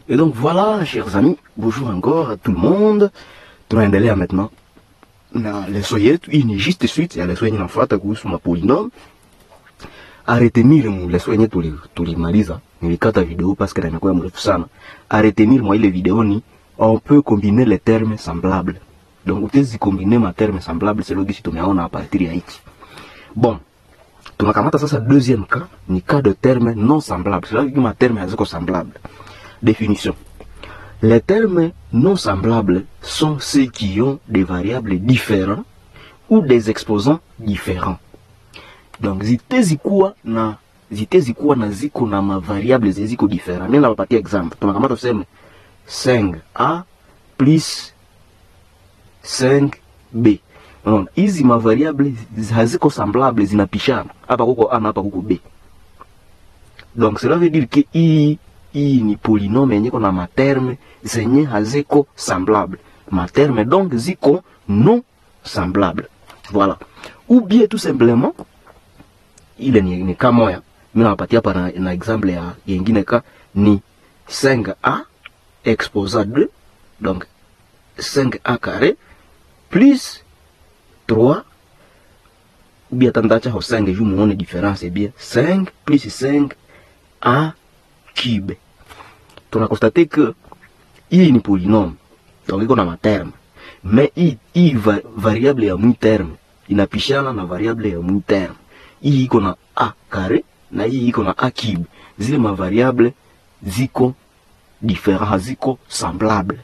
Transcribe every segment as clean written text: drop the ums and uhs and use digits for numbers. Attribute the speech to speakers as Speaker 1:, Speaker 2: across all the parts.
Speaker 1: Et donc voilà, chers amis, bonjour encore à tout le monde. Tunaendelea maintenant na leso yetu. Hii ni juste suite ya leso yenye nafuata kuhusu mapolinome. A retenir mu leso yenye tulimaliza. Nilikata video parce que inakuwa mrefu sana. A retenir moi ile video ni on peut combiner les termes semblables. Donc utezi combiner ma termes semblables, c'est logique tumeona à partir ya hiki. Bon, tunakamata sasa deuxième cas, ni cas de termes non semblables. C'est-à-dire que ma termes haziko semblables. Définition. Les termes non semblables sont ceux qui ont des variables différents ou des exposants différents. Donc zitezikuwa na ziko na ma variables ziko différents. Mimi nawapatia exemple. Tunakamata tuseme 5a plus 5b. Unaona, hizi ma variables haziko semblables, zinapishana. Hapa kuko a na hapa kuko b. Donc cela veut dire que hii ni polynome yenye kuna materme zenye haziko semblable. Materme donc ziko non semblable. Voilà. Ou bien tout simplement, ile ni kama moya. Mimi nawapatia hapa na exemple ya yengine ka ni 5a exposé 2. Donc 5a carré plus 3. Ou bien tandacha ho 5 ju muone différence et bien 5 plus 5a cube. On a constaté que il ni polynôme, donc il y a un terme, mais il variable ya mu terme inapishana na variable ya mu terme. Il y a a carré na il y a a cube. Zile ma variable ziko différents, ziko semblables.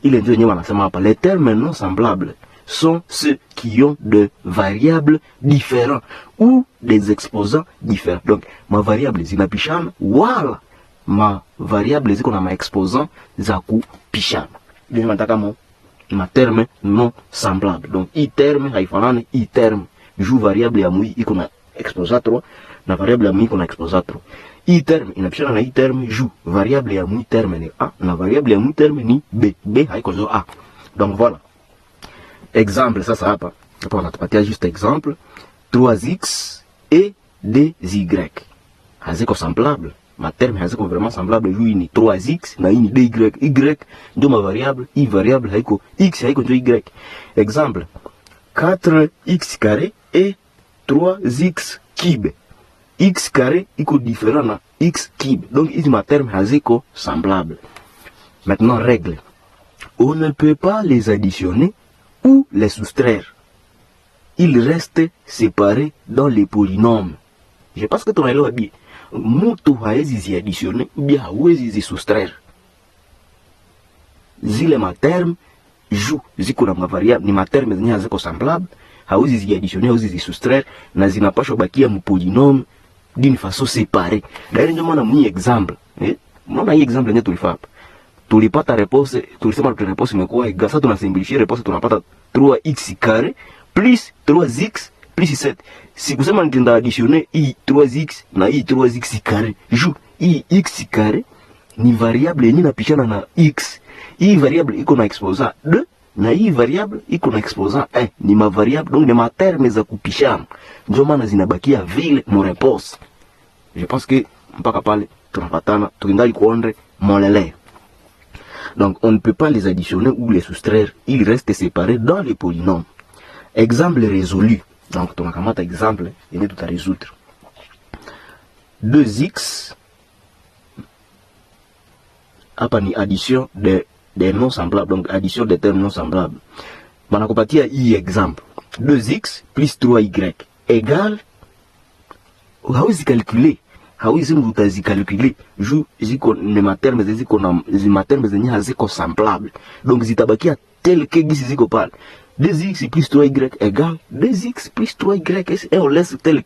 Speaker 1: Il est dit hapa, les termes non semblables sont ceux qui ont de variables différents ou des exposants différents. Donc ma variable zinapishana wala ma variable ziko na ma exposant za kupishana. Ndio nataka ma terme non semblable. Donc i terme haifanani i terme. Ju variable ya mui iko na exposant 3 na variable ya mui iko na exposant 3. I terme inapishana na i terme ju variable ya mui terme ni a na variable ya mui terme ni b. B haiko zo a. Donc voilà. Exemple sasa hapa wanatupatia juste exemple 3x et 2y. Haziko semblable. Ma terme haziko vraiment semblable. Juu ni 3x na hii ni 2y. Y ndio ma variable, i variable haiko x haiko ndio y. Exemple 4x carré et 3x cube. X carré iko différent na x cube. Donc ici ma terme haziko semblable. Maintenant règle. On ne peut pas les additionner ou les soustraire. Ils restent séparés dans les polynômes. Je pense que tu as l'air bien. Mutu haezi zi additionner ou bien hawezi zi soustraire. Zile ma terme jou ziko na variable ni ma terme zenye haziko semblable, hawezi zi additionner, hawezi zi soustraire na zinapaswa bakia mu polynôme d'une façon séparée. D'ailleurs ndio maana mni exemple, mnaona hii exemple yenyewe tulifanya hapa. Tulipata réponse, tulisema que réponse imekuwa égal. Sasa tunasimplifia réponse, tunapata 3x carré plus 3x plus 7. Si kusema nitenda additionner i 3x na i 3x carré. Ju i x carré ni variable yenye inapishana na x. Hii variable iko na exposant 2 na hii variable iko na exposant 1. Ni ma variable donc ni ma terme za kupishana. Ndio maana zinabakia vile mo réponse. Je pense que mpaka pale tunapatana tukingali kuondre molele. Donc on ne peut pas les additionner ou les soustraire, ils restent séparés dans les polynômes. Exemple résolu. Donc tu as un exemple et tout à résoudre. 2x hapa ni addition des non semblables, donc addition des termes non semblables. Banakupatia hii exemple. 2x plus 3y égale, hawezi calculer. Hawezi mutazi calculer ju ziko ne materme ziko na materme zenye haziko semblable. Donc zitabakia tel que gisi ziko pale. 2x plus 3y égale 2x plus 3y et on laisse tel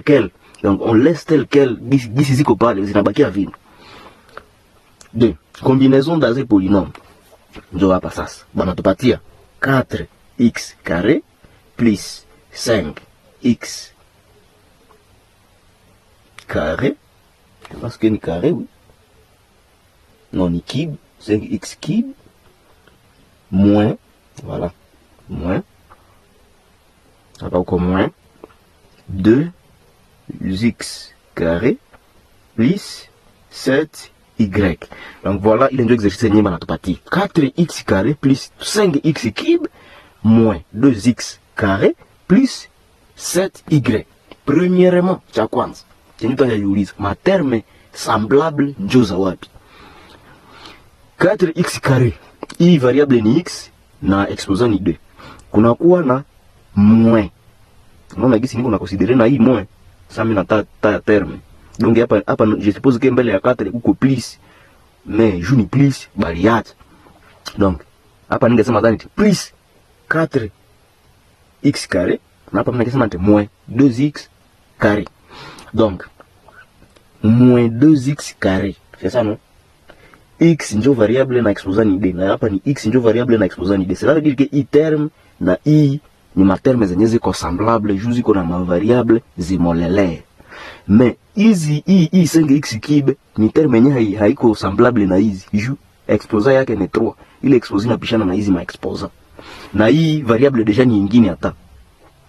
Speaker 1: quel. Donc on laisse tel quel gisi ziko pale zinabakia vile. 2. Combinaison dans un polynôme. Ndio hapa sasa. Banatupatia 4x carré plus 5x carré, parce que ni carré, oui. Non, ni cube, 5x cube, moins, voilà, moins, alors comme moins, 2x carré, plus 7 y. Donc voilà, il est un exercice yenye banatupatia 4x carré plus 5x cube moins 2x carré plus 7y. Premièrement, cha kwanza chenye tutajiuliza, materme semblable njo za wapi? 4x carré, hii variable ni x na exposant ni 2. Kunakuwa na moins. Unaona gisi niko na considérer na hii moins. Sasa mimi na terme. Donc hapa je suppose que mbele ya 4 uko plus. Mais je ni plus bali acha. Donc hapa ningesema ndani plus 4x carré na hapa ningesema moins 2x carré. Donc moins 2x carré. C'est ça non? X njo variable na exposant ni d, na hapa ni x njo variable na exposant ni d. Cela veut dire que i terme na i ni materme zenye ziko semblable, juu ziko na mavariable zimolelea. Mais hizi i 5x cube ni terme yenye haiko semblable na hizi, juu exposant yake ni 3. Ile exposant inapishana na hizi ma exposant. Na hii variable deja ni nyingine hata.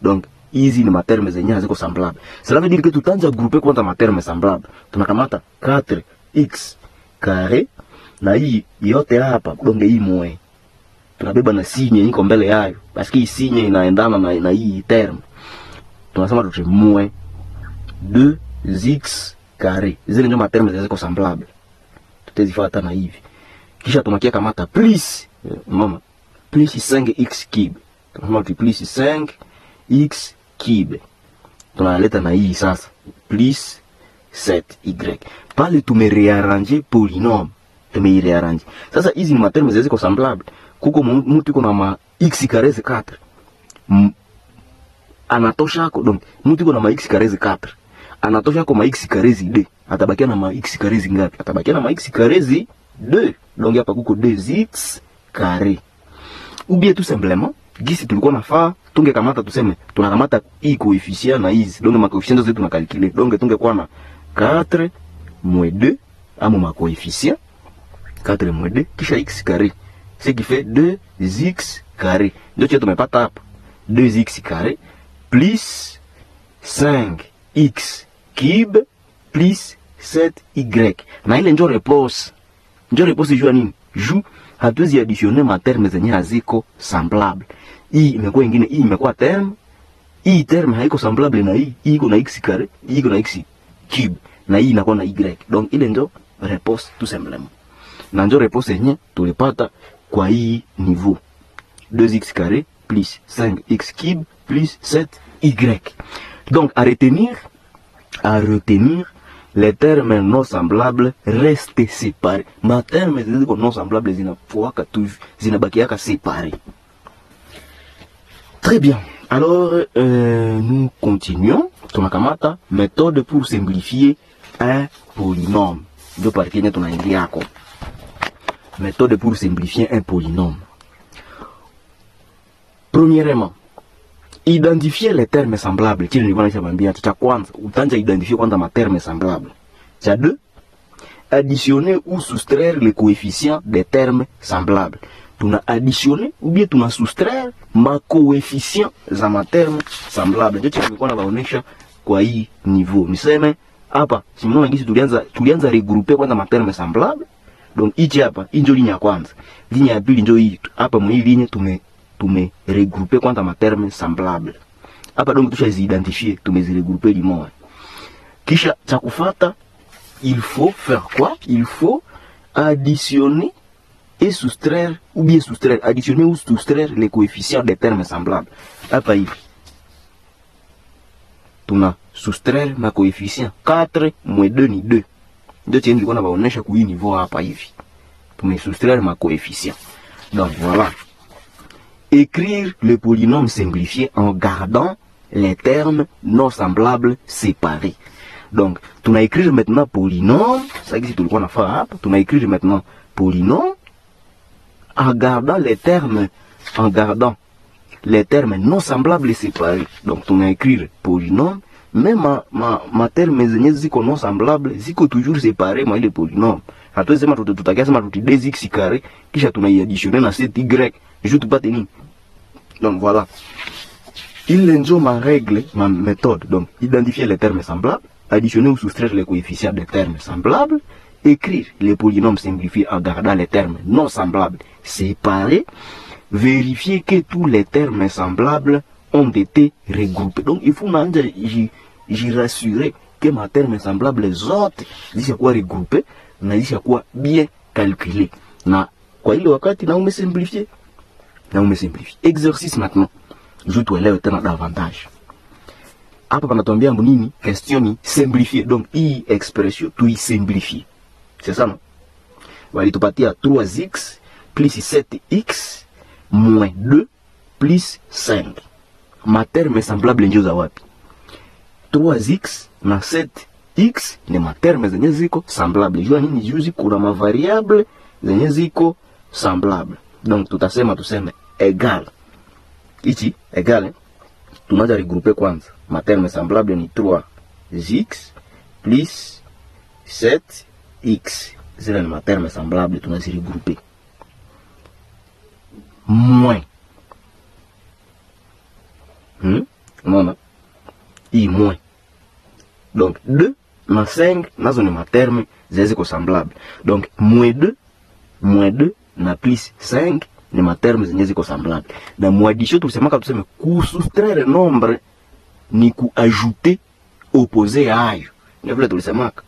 Speaker 1: Donc hizi ni materme zenye haziko semblable. Cela veut dire que tutaanza grouper kwanza materme semblable. Tunakamata 4x carré na hii yote hapa donge hii moins. Tunabeba na signe iko mbele yayo. Parce que hii signe inaendana na hii terme. Tunasema tutre moins 2x carré. Zile ndio materme ziko semblable. Tutazifuata na hivi. Kisha tunakia kamata plus mama plus 5x cube. Tunasema plus 5x cube. Tunaleta na hii sasa plus 7y. Pale tumerearranger polynôme. Tumerearrange. Sasa hizi ni materme ziko semblable. Kuko mtu iko na ma x carré 4. Anatosha yako donc mtu iko na ma x carré 4. Anatosha yako ma x carré 2. Atabakia na ma x carré ngapi? Atabakia na ma x carré 2. Donc hapa kuko 2x carré. Ou bien tout simplement, gisi tulikuwa nafaa tungekamata tuseme tunakamata hii coefficient na hizi. Donc ma coefficient zote tunacalculer. Donc tungekuwa na 4 moins 2 ama ma coefficient 4 moins 2 kisha x carré. Ce qui fait 2x carré. Donc tu tumepata hapa 2x carré plus 5x cube plus 7y. Na ile ndio réponse. Ndio réponse jua nini? Juu hatuwezi additionner materme zenye haziko semblable. Hii imekuwa nyingine, hii imekuwa terme. Hii terme haiko semblable na hii. Hii iko na x carré, hii iko na x cube na hii inakuwa na y. Donc ile ndio réponse tout simplement. Na ndio réponse yenye tulipata kwa hii niveau. 2x carré plus 5x cube plus 7y. Donc à retenir les termes non semblables restent séparés. Ma termes non semblables zinabakiaka séparés. Très bien. Alors nous continuons. Tunakamata méthode pour simplifier un polynôme. Ndio parikenya tunaingia hapo. Méthode pour simplifier un polynôme. Premièrement, identifier les termes semblables. Kile nilikuwa nishamwambia cha kwanza, utaanza identifier kwanza ma termes semblables. Cha deux, additionner ou soustraire les coefficients des termes semblables. Tuna additionner ou bien tuna soustraire ma coefficients za ma termes semblables. Ndio nilikuwa nabaonesha kwa hii niveau. Niseme hapa, simuona ngisi tulianza regrouper kwanza ma termes semblables. Donc hichi hapa, hii ndio ligne ya kwanza. Ligne ya pili ndio hii. Hapa mwa hii ligne tume regrouper kwanza ma termes semblables. Hapa donc tushaziidentifier, tumeziregrouper limoja. Kisha cha kufuata, il faut faire quoi? Il faut additionner et soustraire ou bien soustraire, additionner ou soustraire les coefficients des termes semblables. Hapa hivi. Tuna soustraire ma coefficient 4 moins 2 ni 2. Ndio tena nilikuwa nabaonesha kwa hii niveau hapa hivi. Tume soustraire ma coefficient. Donc voilà. Écrire le polynôme simplifié en gardant les termes non semblables séparés. Donc, tu vas écrire maintenant polynôme, ça existe tout le monde a tu vas écrire maintenant polynôme en gardant les termes non semblables séparés. Donc, tu vas écrire polynôme, même ma terme ziko non semblables, ziko toujours séparés, moi les polynômes. Hatuwezi sema tutakia sema tuti 2x carré kisha tunaiadditionner na 7y. Je te pas tenir. Donc voilà. Il est ma règle, ma méthode. Donc identifier les termes semblables, additionner ou soustraire les coefficients des termes semblables écrire les polynômes simplifiés en gardant les termes non semblables séparés, vérifier que tous les termes semblables ont été regroupés. Donc il faut j'y rassurer que ma termes semblables les autres zishakuwa regroupés na zishakuwa bien calculés. Na kwa ile wakati na umesimplifier. Exercice maintenant. Je tuelewe tena davantage. Hapa panatuambia nini? Question ni simplifier. Donc hii expression tu simplifier. C'est ça non? Walitupatia 3x plus 7x moins 2 plus 5. Ma terme semblable ndio za wapi? 3x na 7x ni ma terme zenye ziko semblable. Jua nini? Juzi kuna ma variable zenye ziko semblable. Donc tuseme égal. Ici égal, tunaanza regrouper kwanza. Ma terme semblable ni 3x plus 7x. Zile ni ma terme semblable, tunazi regrouper. Moins. Unaona? I moins. Donc 2 na 5 nazo ni ma terme ziko semblable. Donc moins 2 na plus 5 ni ma terme ziko semblable. Na mwadisho tulisemaka tuseme soustraire nombre ni ajouter opposé à ayo. Ni vile tulisemaka.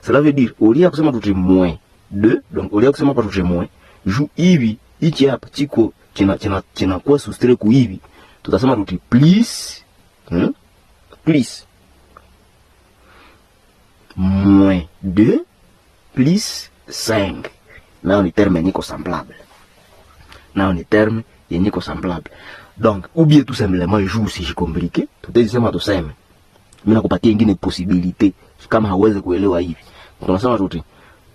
Speaker 1: Cela veut dire au lieu ya kusema tuti moins 2, donc au lieu ya kusema tuti moins, ju hivi ichi hapa chiko china kwa soustraire ku hivi, tutasema tuti plus plus moins 2 plus 5. Nao ni terme yenye semblable. Donc, ou bien tout simplement, joue si j'ai compliqué, tout est sema tuseme. Mimi nakupatia ingine possibilité kama hauwezi kuelewa hivi. Tunasema tuti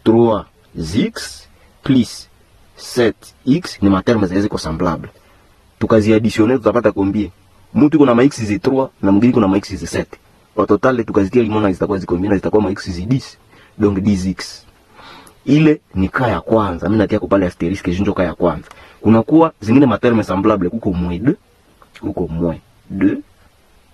Speaker 1: 3x plus 7x ni materme ziko semblable. Tukaziadditionner tutapata combien? Mtu kuna ma x zi 3 na mwingine kuna ma x zi 7. Au total tukazitia limona zitakuwa zikombina zitakuwa ma x zi 10. Donc 10x. Ile ni kaa ya kwanza. Mimi natia kupale asteriske jinjo kaa ya kwanza. Kuna kuwa zingine materme semblable kuko moins 2.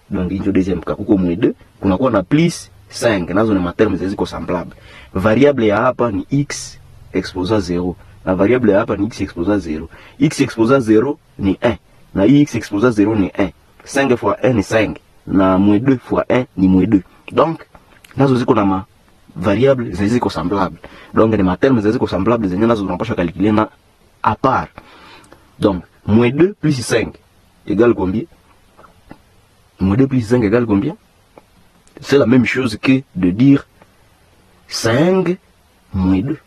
Speaker 1: Donc injo deuxième cas kuko moins 2. Kuna kuwa na plus 5 nazo ni materme ziko semblable. Variable ya hapa ni x exposant 0. Na variable ya hapa ni x exposant 0. X exposant 0 ni 1. Na hii x exposant 0 ni 1. 5 fois 1 ni 5. Na moins 2 fois 1 ni moins 2. Donc nazo ziko na ma variable ziko semblable. Donc les matermes ziko semblable zenye nazo tunapaswa calculer na à part. Donc moins 2 plus 5 égale combien? Moins 2 plus 5 égale combien? C'est la même chose que de dire 5 moins 2.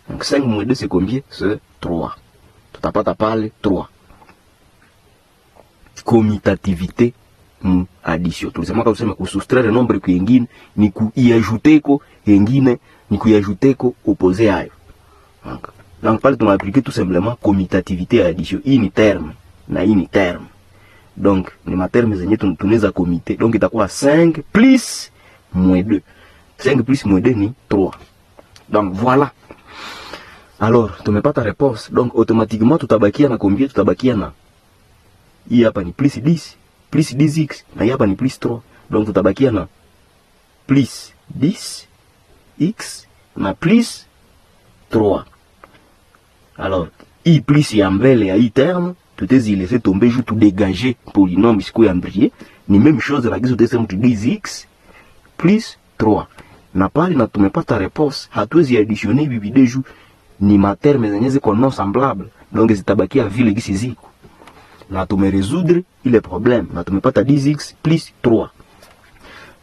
Speaker 1: Donc 5 moins 2 c'est combien? C'est 3. Tout à pas parler 3. Commutativité addition. Tulisema kama tuseme kusustraire nombre ku yengine ni kuiajouter ko yengine ni kuiajouter ko opposé ayo. Donc pale tunaappliquer tout simplement commutativité addition. Hii ni terme na hii ni terme. Donc ni materme zenye tunaweza commiter. Donc itakuwa 5 plus moins 2. 5 plus moins 2 ni 3. Donc voilà. Alors tumepata réponse. Donc automatiquement tutabakia na combien? Tutabakia na hii hapa ni plus 10 plus 10x na hapa ni plus 3. Donc tutabakia na plus 10x na plus 3. Alors, i plus ya mbele ya i terme, tutezi laisser tomber juste tout dégager polynôme ici ya mbrier, ni même chose na gizo desema tu 10x plus 3. Na pale na tumepata réponse, hatuwezi additionner bibi deju ni materme zenye ziko non semblable. Donc zitabakia vile gisi ziko. Na tume résoudre ile problème. Na tumepata 10x plus 3.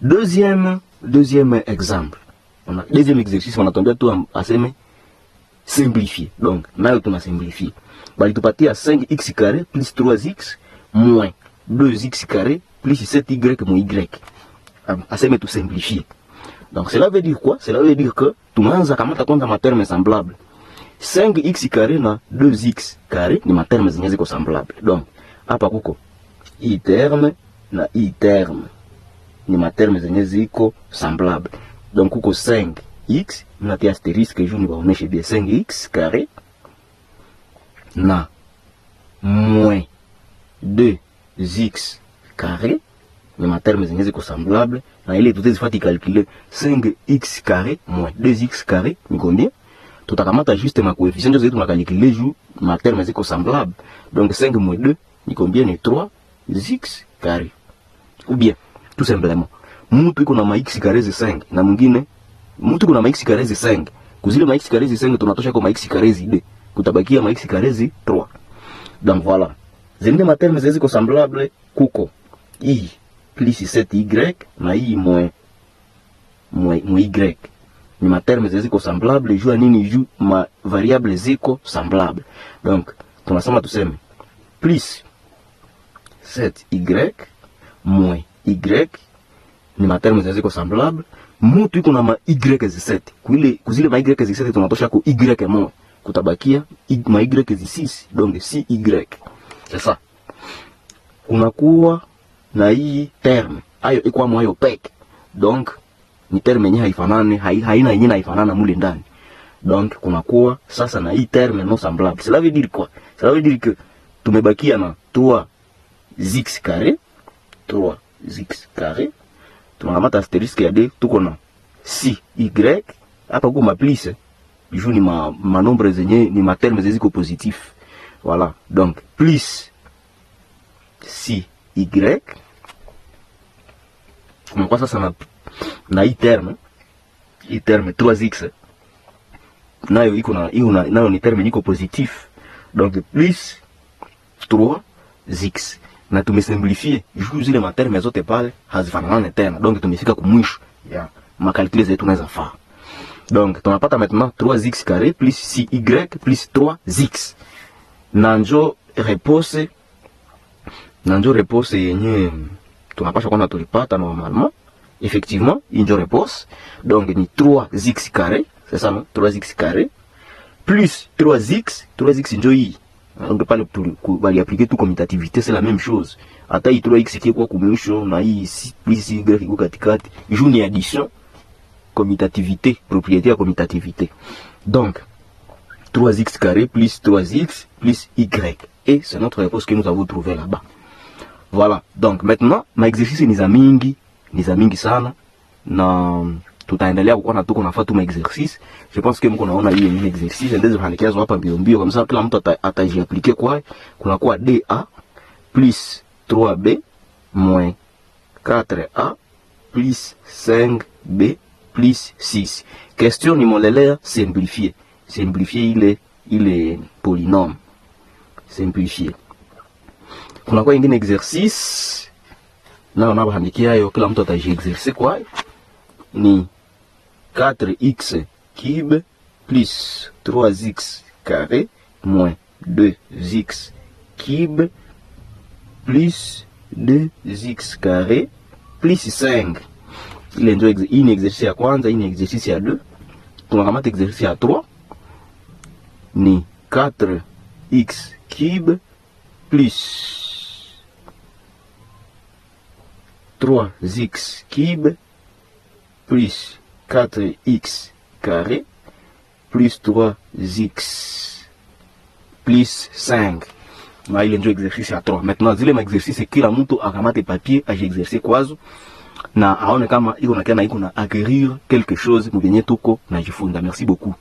Speaker 1: Deuxième exemple. On a deuxième exercice, on a tombé tout aseme simplifier. Donc, nayo tuna simplifier. Bali tupatia 5x carré plus 3x moins 2x carré plus 7y moins y. Aseme tout simplifier. Donc, cela veut dire quoi? Cela veut dire que tunaanza kamata kwanza materme semblable. 5x carré na 2x carré ni materme zenye ziko semblable. Donc, hapa kuko i terme na i terme ni materme zenye ziko semblable. Donc kuko 5x na tia asteriske juu ni baoneshe bien 5x carré na moins 2x carré ni materme zenye ziko semblable na ile tutazifati calculer 5x carré moins 2x carré ni combien? Tutakamata juste ma coefficient zetu na calculer juu ma terme ziko semblable. Donc 5 moins 2 ni combien? Ni 3x carré. Ou bien tout simplement mtu iko na ma x carré ze 5 na mwingine mtu iko na ma x carré ze 5. Kuzile ma x carré ze 5 tunatosha kwa ma x carré ze 2. Kutabakia ma x carré ze 3. Donc voilà. Zingine ma terme ziko semblable kuko i plus 7y na i moins y. Ni ma terme ziko semblable juu nini? Juu ma variable ziko semblable. Donc tunasema tuseme plus 7y moins y ni ma terme ziko semblable. Mutu iko na ma y z7. Kuzile ma y z7 tunatosha ko y moins. Kutabakia ma y z6. Donc 6y. C'est ça. Kunakuwa na hii terme ayo iko mwayo peke. Donc ni terme yenye haifanane, haina yenye haifanana mule ndani. Donc kunakuwa sasa na hii terme non semblable. Cela veut dire quoi? Cela veut dire que tumebakia na 3x carré, 3x carré. Tunamata asterisk ya d, tuko na si y hapa kwa plus juu ni ma nombre zenye ni ma terme ziko positif. Voilà. Donc plus si y kwa sasa na hii terme 3x nayo iko nayo ni terme niko positif. Donc plus 3x na tumesimplifier juu zile ma terme zote pale hazifanane tena. Donc tumefika kumwisho ya ma calcul zetu tunaweza faa. Donc tunapata maintenant 3x carré plus 6y plus 3x. Nanjo repose yenye tunapasha kwanza tulipata normalement. Effectivement, injo repose. Donc ni 3x carré, c'est ça non? 3x carré plus 3x njo hii. Donc pale bali appliquer tout commutativité, c'est la même chose. Ata hii 3x qui kwa kumwisho na hii plus y iko katikati, juu ni addition, commutativité, propriété à commutativité. Donc 3x carré plus 3x plus y. Et c'est notre réponse que nous avons trouvé là-bas. Voilà. Donc maintenant, ma exercice ni za mingi sana na tutaendelea kuwa na tuko nafatu ma exercice. Je pense que mko naona hii ni exercice ndio zinaelekezwa hapa mbio kama ça kila mtu atajiappliquer kwa kuna kwa DA plus 3B moins 4A plus 5B plus 6. Question ni molelea simplifier ile polynôme. Simplifier. Kuna kwa ingine exercice na unabahandikia yo kila mtu atajiexercer kwa ni 4x cube plus 3x carré moins 2x cube plus 2x carré plus 5. Ile ndio hii ni exercice ya kwanza, hii ni exercice ya 2. Tunakamata exercice ya 3 ni 4x cube plus 3x cube plus 4x carré plus 3x plus 5. Na ile ndio exercice ya 3. Maintenant zile ma exercice kila mtu akamate papier ajiexercer kwazo na aone kama iko na acquérir quelque chose mbenye tuko na jifunda. Merci beaucoup.